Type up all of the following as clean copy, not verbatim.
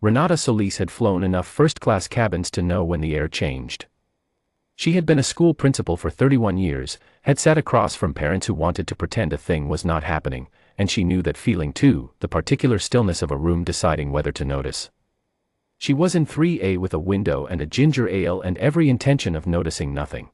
Renata Solis had flown enough first-class cabins to know when the air changed. She had been a school principal for 31 years, had sat across from parents who wanted to pretend a thing was not happening, and she knew that feeling too, the particular stillness of a room deciding whether to notice. She was in 3A with a window and a ginger ale and every intention of noticing nothing.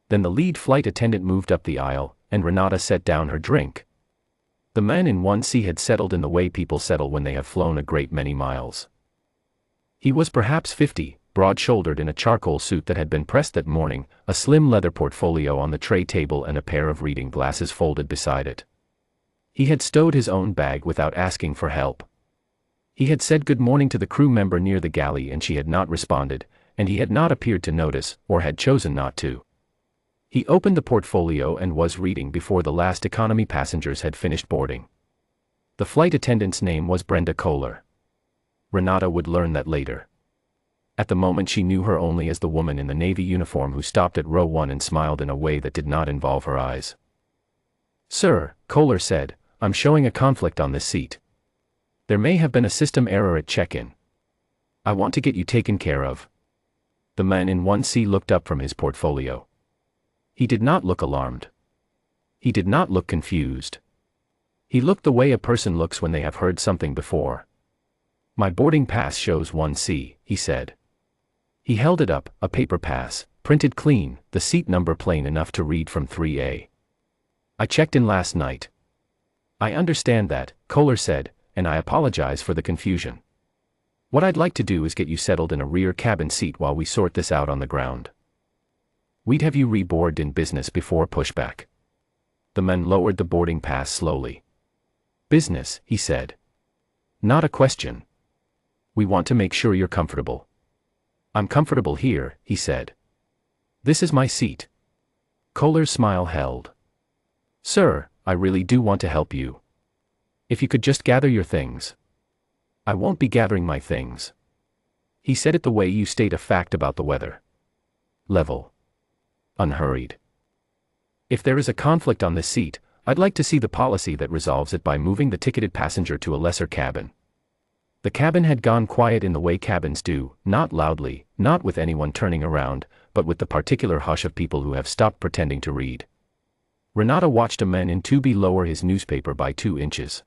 Then the lead flight attendant moved up the aisle, and Renata set down her drink. The man in 1C had settled in the way people settle when they have flown a great many miles. He was perhaps 50, broad-shouldered in a charcoal suit that had been pressed that morning, a slim leather portfolio on the tray table and a pair of reading glasses folded beside it. He had stowed his own bag without asking for help. He had said good morning to the crew member near the galley and she had not responded, and he had not appeared to notice, or had chosen not to. He opened the portfolio and was reading before the last economy passengers had finished boarding. The flight attendant's name was Brenda Kohler. Renata would learn that later. At the moment she knew her only as the woman in the Navy uniform who stopped at row 1 and smiled in a way that did not involve her eyes. "Sir," Kohler said, "I'm showing a conflict on this seat. There may have been a system error at check-in. I want to get you taken care of." The man in 1C looked up from his portfolio. He did not look alarmed. He did not look confused. He looked the way a person looks when they have heard something before. "My boarding pass shows 1C, he said. He held it up, a paper pass, printed clean, the seat number plain enough to read from 3A. "I checked in last night." "I understand that," Kohler said, "and I apologize for the confusion. What I'd like to do is get you settled in a rear cabin seat while we sort this out on the ground. We'd have you reboarded in business before pushback." The man lowered the boarding pass slowly. "Business," he said. "Not a question. We want to make sure you're comfortable." "I'm comfortable here," he said. "This is my seat." Kohler's smile held. "Sir, I really do want to help you. If you could just gather your things." "I won't be gathering my things." He said it the way you state a fact about the weather. Level. Unhurried. "If there is a conflict on this seat, I'd like to see the policy that resolves it by moving the ticketed passenger to a lesser cabin." The cabin had gone quiet in the way cabins do, not loudly, not with anyone turning around, but with the particular hush of people who have stopped pretending to read. Renata watched a man in 2B lower his newspaper by 2 inches.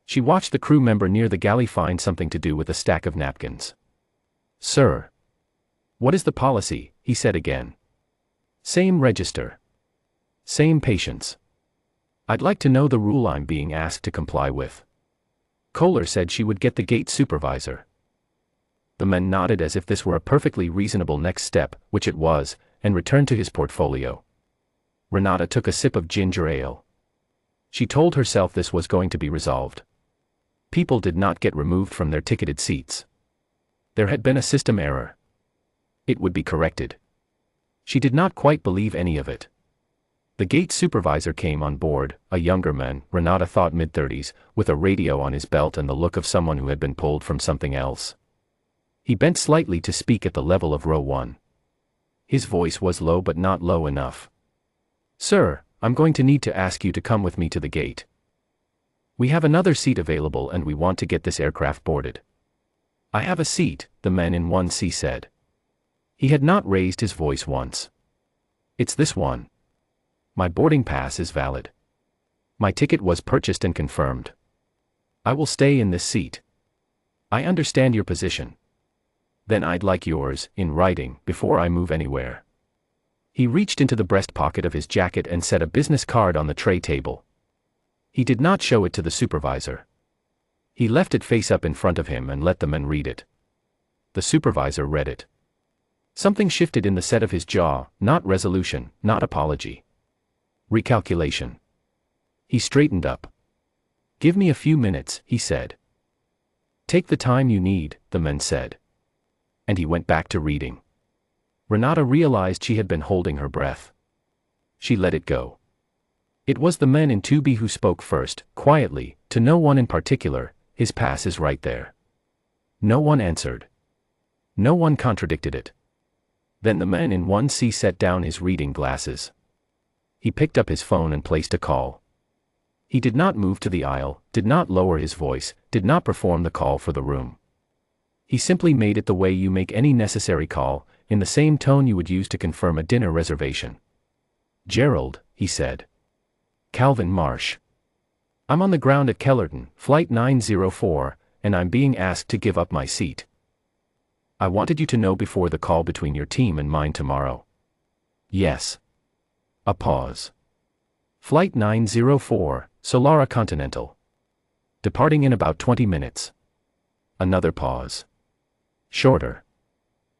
She watched the crew member near the galley find something to do with a stack of napkins. "Sir." "What is the policy?" he said again. "Same register. Same patience. I'd like to know the rule I'm being asked to comply with." Kohler said she would get the gate supervisor. The man nodded as if this were a perfectly reasonable next step, which it was, and returned to his portfolio. Renata took a sip of ginger ale. She told herself this was going to be resolved. People did not get removed from their ticketed seats. There had been a system error. It would be corrected. She did not quite believe any of it. The gate supervisor came on board, a younger man, Renata thought mid-30s, with a radio on his belt and the look of someone who had been pulled from something else. He bent slightly to speak at the level of row 1. His voice was low but not low enough. "Sir, I'm going to need to ask you to come with me to the gate. We have another seat available and we want to get this aircraft boarded." "I have a seat," the man in 1C said. He had not raised his voice once. "It's this one. My boarding pass is valid. My ticket was purchased and confirmed. I will stay in this seat. I understand your position. Then I'd like yours, in writing, before I move anywhere." He reached into the breast pocket of his jacket and set a business card on the tray table. He did not show it to the supervisor. He left it face up in front of him and let the man read it. The supervisor read it. Something shifted in the set of his jaw, not resolution, not apology. Recalculation. He straightened up. "Give me a few minutes," he said. "Take the time you need," the man said. And he went back to reading. Renata realized she had been holding her breath. She let it go. It was the man in 2B who spoke first, quietly, to no one in particular. "His pass is right there." No one answered. No one contradicted it. Then the man in 1C set down his reading glasses. He picked up his phone and placed a call. He did not move to the aisle, did not lower his voice, did not perform the call for the room. He simply made it the way you make any necessary call, in the same tone you would use to confirm a dinner reservation. Gerald, he said. Calvin Marsh. I'm on the ground at Kellerton, Flight 904, and I'm being asked to give up my seat. I wanted you to know before the call between your team and mine tomorrow. Yes. A pause. Flight 904, Solara Continental. Departing in about 20 minutes. Another pause. Shorter.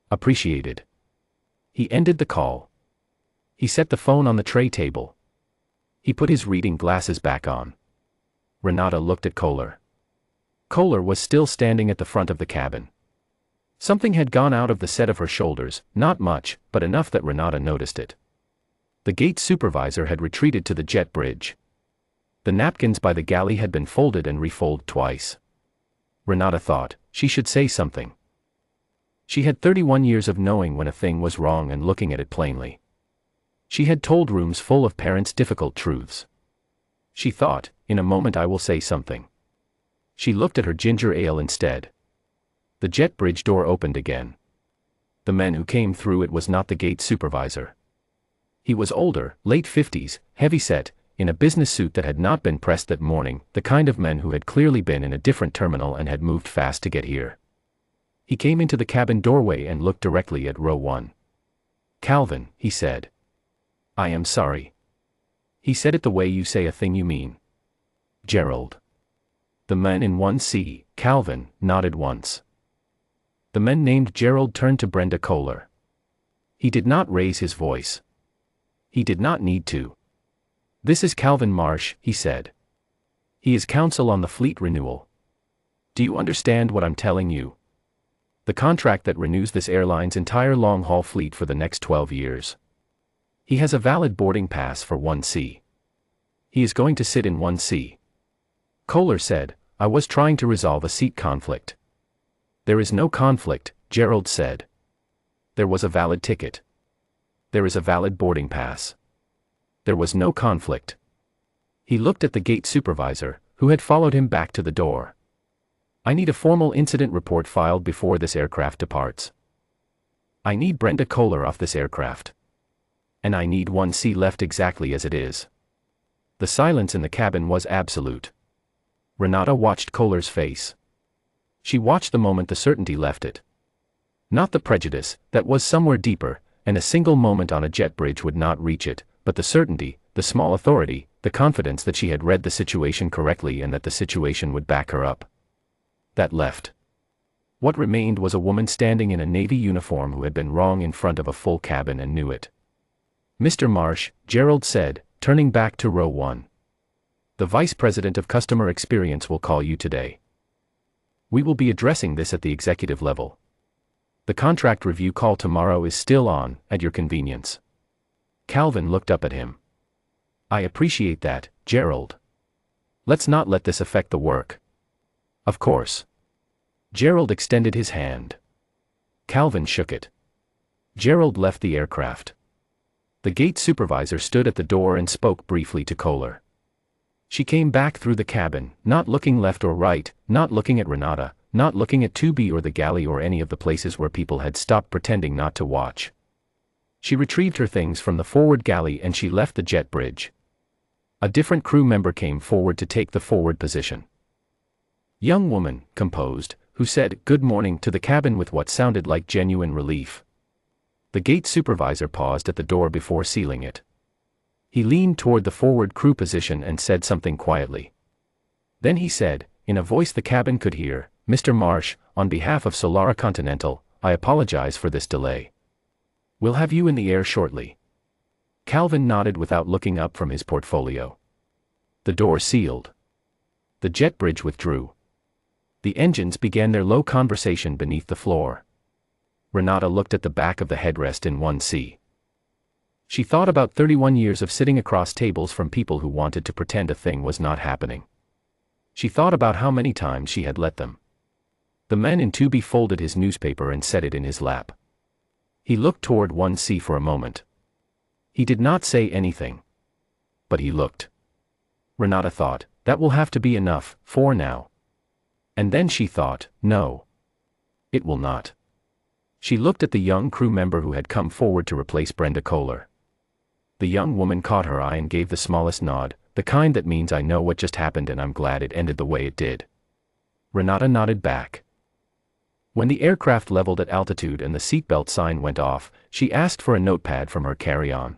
Appreciated. He ended the call. He set the phone on the tray table. He put his reading glasses back on. Renata looked at Kohler. Kohler was still standing at the front of the cabin. Something had gone out of the set of her shoulders, not much, but enough that Renata noticed it. The gate supervisor had retreated to the jet bridge. The napkins by the galley had been folded and refolded twice. Renata thought, she should say something. She had 31 years of knowing when a thing was wrong and looking at it plainly. She had told rooms full of parents difficult truths. She thought, in a moment I will say something. She looked at her ginger ale instead. The jet bridge door opened again. The man who came through it was not the gate supervisor. He was older, late 50s, heavy-set, in a business suit that had not been pressed that morning, the kind of man who had clearly been in a different terminal and had moved fast to get here. He came into the cabin doorway and looked directly at row 1. Calvin, he said. I am sorry. He said it the way you say a thing you mean. Gerald. The man in 1C, Calvin, nodded once. The man named Gerald turned to Brenda Kohler. He did not raise his voice. He did not need to. This is Calvin Marsh, he said. He is counsel on the fleet renewal. Do you understand what I'm telling you? The contract that renews this airline's entire long-haul fleet for the next 12 years. He has a valid boarding pass for 1C. He is going to sit in 1C. Kohler said, I was trying to resolve a seat conflict. There is no conflict, Gerald said. There was a valid ticket. There is a valid boarding pass. There was no conflict. He looked at the gate supervisor, who had followed him back to the door. I need a formal incident report filed before this aircraft departs. I need Brenda Kohler off this aircraft. And I need 1C left exactly as it is. The silence in the cabin was absolute. Renata watched Kohler's face. She watched the moment the certainty left it. Not the prejudice, that was somewhere deeper, and a single moment on a jet bridge would not reach it, but the certainty, the small authority, the confidence that she had read the situation correctly and that the situation would back her up. That left. What remained was a woman standing in a Navy uniform who had been wrong in front of a full cabin and knew it. Mr. Marsh, Gerald said, turning back to row 1. The Vice President of Customer Experience will call you today. We will be addressing this at the executive level. The contract review call tomorrow is still on, at your convenience. Calvin looked up at him. I appreciate that, Gerald. Let's not let this affect the work. Of course. Gerald extended his hand. Calvin shook it. Gerald left the aircraft. The gate supervisor stood at the door and spoke briefly to Kohler. She came back through the cabin, not looking left or right, not looking at Renata, not looking at 2B or the galley or any of the places where people had stopped pretending not to watch. She retrieved her things from the forward galley and she left the jet bridge. A different crew member came forward to take the forward position. Young woman, composed, who said good morning to the cabin with what sounded like genuine relief. The gate supervisor paused at the door before sealing it. He leaned toward the forward crew position and said something quietly. Then he said, in a voice the cabin could hear, Mr. Marsh, on behalf of Solara Continental, I apologize for this delay. We'll have you in the air shortly. Calvin nodded without looking up from his portfolio. The door sealed. The jet bridge withdrew. The engines began their low conversation beneath the floor. Renata looked at the back of the headrest in 1C. She thought about 31 years of sitting across tables from people who wanted to pretend a thing was not happening. She thought about how many times she had let them. The man in 2B folded his newspaper and set it in his lap. He looked toward 1C for a moment. He did not say anything. But he looked. Renata thought, that will have to be enough, for now. And then she thought, no. It will not. She looked at the young crew member who had come forward to replace Brenda Kohler. The young woman caught her eye and gave the smallest nod, the kind that means I know what just happened and I'm glad it ended the way it did. Renata nodded back. When the aircraft leveled at altitude and the seatbelt sign went off, she asked for a notepad from her carry-on.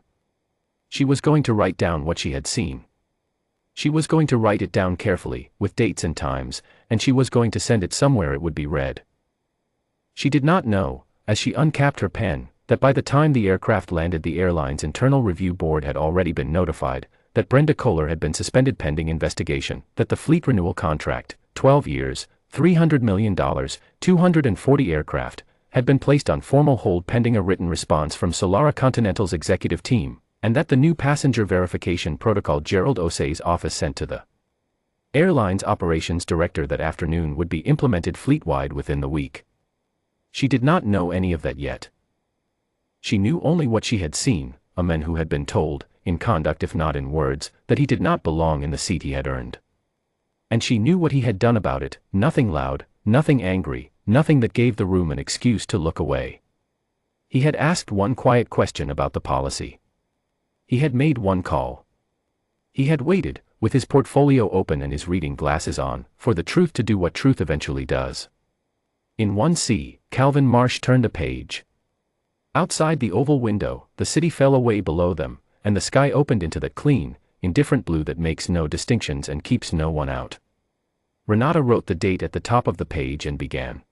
She was going to write down what she had seen. She was going to write it down carefully, with dates and times, and she was going to send it somewhere it would be read. She did not know, as she uncapped her pen, that by the time the aircraft landed the airline's internal review board had already been notified, that Brenda Kohler had been suspended pending investigation, that the fleet renewal contract, 12 years, $300 million, 240 aircraft, had been placed on formal hold pending a written response from Solara Continental's executive team, and that the new passenger verification protocol Gerald Osei's office sent to the airline's operations director that afternoon would be implemented fleet-wide within the week. She did not know any of that yet. She knew only what she had seen, a man who had been told, in conduct if not in words, that he did not belong in the seat he had earned. And she knew what he had done about it, nothing loud, nothing angry, nothing that gave the room an excuse to look away. He had asked one quiet question about the policy. He had made one call. He had waited, with his portfolio open and his reading glasses on, for the truth to do what truth eventually does. In 1C, Calvin Marsh turned a page. Outside the oval window, the city fell away below them, and the sky opened into that clean, indifferent blue that makes no distinctions and keeps no one out. Renata wrote the date at the top of the page and began.